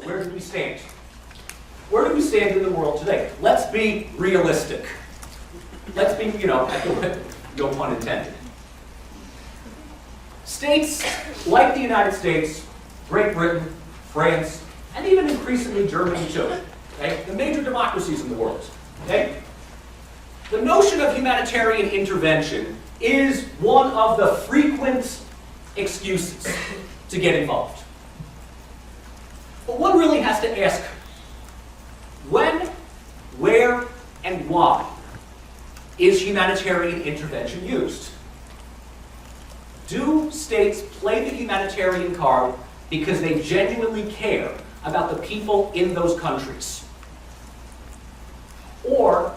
Where do we stand? Where do we stand in the world today? Let's be realistic. Let's be, no pun intended. States like the United States, Great Britain, France, and even increasingly Germany too, okay? The major democracies in the world. Okay? The notion of humanitarian intervention is one of the frequent excuses to get involved. But one really has to ask, when, where, and why is humanitarian intervention used? Do states play the humanitarian card because they genuinely care about the people in those countries? Or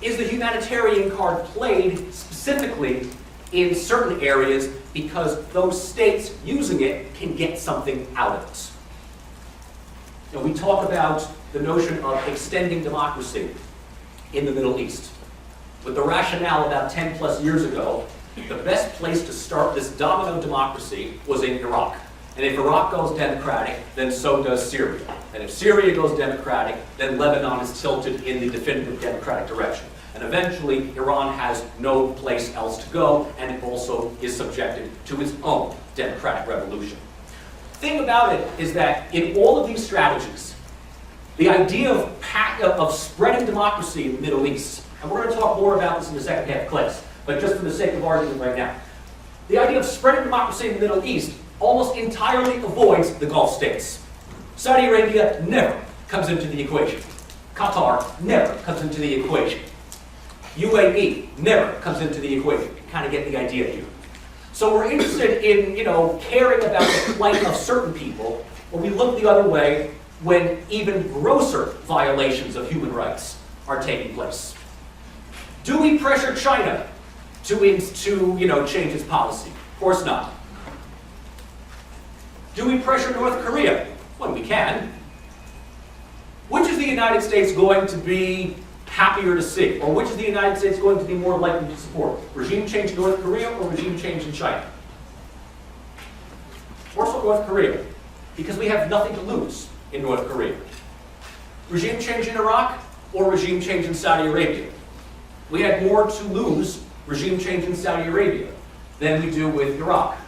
is the humanitarian card played specifically in certain areas because those states using it can get something out of it? Now, we talk about the notion of extending democracy in the Middle East. With the rationale about 10 plus years ago, the best place to start this domino democracy was in Iraq. And if Iraq goes democratic, then so does Syria. And if Syria goes democratic, then Lebanon is tilted in the definitive democratic direction. And eventually, Iran has no place else to go, and it also is subjected to its own democratic revolution. The thing about it is that in all of these strategies, the idea of spreading democracy in the Middle East, and we're going to talk more about this in the second half of class, but just for the sake of argument right now, the idea of spreading democracy in the Middle East almost entirely avoids the Gulf states. Saudi Arabia never comes into the equation. Qatar never comes into the equation. UAE never comes into the equation. You kind of get the idea here. So we're interested in, caring about the plight of certain people, but we look the other way when even grosser violations of human rights are taking place. Do we pressure China to change its policy? Of course not. Do we pressure North Korea? When we can. Which is the United States going to be happier to see? Or which is the United States going to be more likely to support? Regime change in North Korea or regime change in China? More so North Korea, because we have nothing to lose in North Korea. Regime change in Iraq or regime change in Saudi Arabia? We had more to lose, regime change in Saudi Arabia, than we do with Iraq.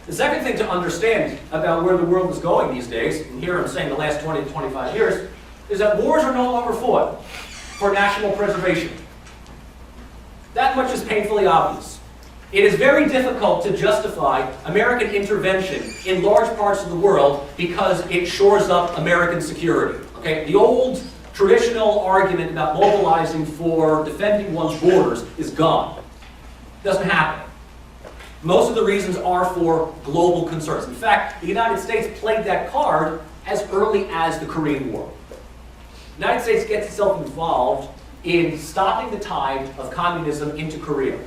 The second thing to understand about where the world is going these days, and here I'm saying the last 20 to 25 years, is that wars are no longer fought for national preservation. That much is painfully obvious. It is very difficult to justify American intervention in large parts of the world because it shores up American security. Okay? The old traditional argument about mobilizing for defending one's borders is gone. It doesn't happen. Most of the reasons are for global concerns. In fact, the United States played that card as early as the Korean War. The United States gets itself involved in stopping the tide of communism into Korea,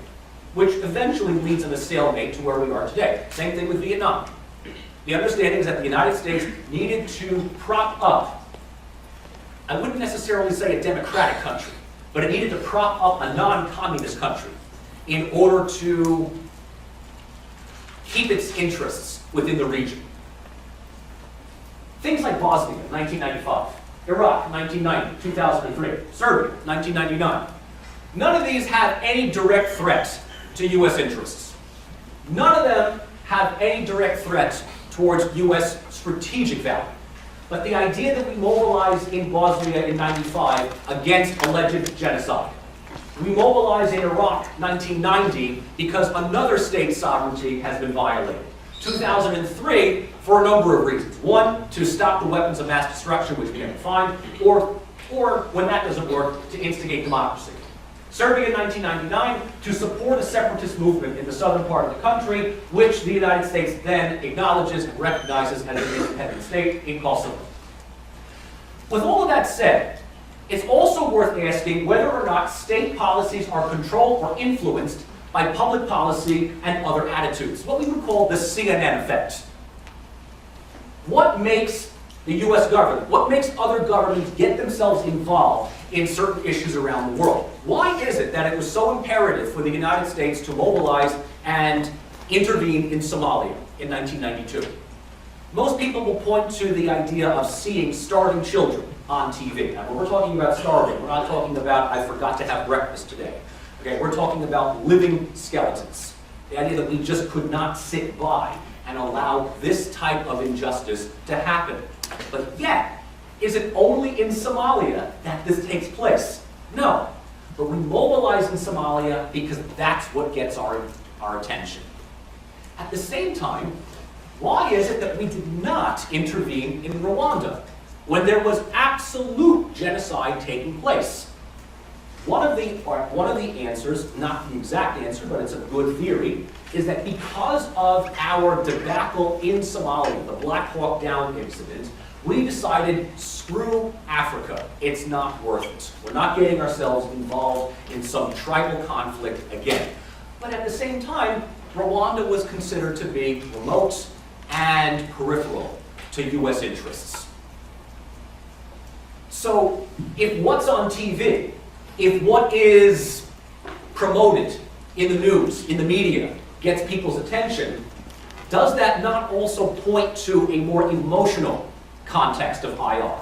which eventually leads in a stalemate to where we are today. Same thing with Vietnam. The understanding is that the United States needed to prop up, I wouldn't necessarily say a democratic country, but it needed to prop up a non-communist country in order to keep its interests within the region. Things like Bosnia, 1995, Iraq, 1990, 2003, Serbia, 1999. None of these have any direct threat to U.S. interests. None of them have any direct threat towards U.S. strategic value. But the idea that we mobilized in Bosnia in 95 against alleged genocide, we mobilized in Iraq 1990 because another state's sovereignty has been violated. 2003 for a number of reasons. One, to stop the weapons of mass destruction, which we never find, or when that doesn't work, to instigate democracy. Serbia in 1999 to support a separatist movement in the southern part of the country, which the United States then acknowledges and recognizes as an independent state in Kosovo. With all of that said, it's also worth asking whether or not state policies are controlled or influenced by public policy and other attitudes, what we would call the CNN effect. What makes the US government, what makes other governments get themselves involved in certain issues around the world? Why is it that it was so imperative for the United States to mobilize and intervene in Somalia in 1992? Most people will point to the idea of seeing starving children on TV. Now, when we're talking about starving, we're not talking about, I forgot to have breakfast today. Okay, we're talking about living skeletons. The idea that we just could not sit by and allow this type of injustice to happen. But yet, is it only in Somalia that this takes place? No. But we mobilize in Somalia because that's what gets our attention. At the same time, why is it that we did not intervene in Rwanda when there was absolute genocide taking place? One of the answers, not the exact answer, but it's a good theory, is that because of our debacle in Somalia, the Black Hawk Down incident, we decided, screw Africa, it's not worth it. We're not getting ourselves involved in some tribal conflict again. But at the same time, Rwanda was considered to be remote and peripheral to US interests. So, if what's on TV, if what is promoted in the news, in the media, gets people's attention, does that not also point to a more emotional context of IR?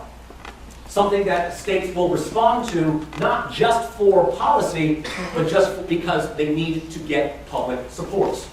Something that states will respond to not just for policy, but just because they need to get public support.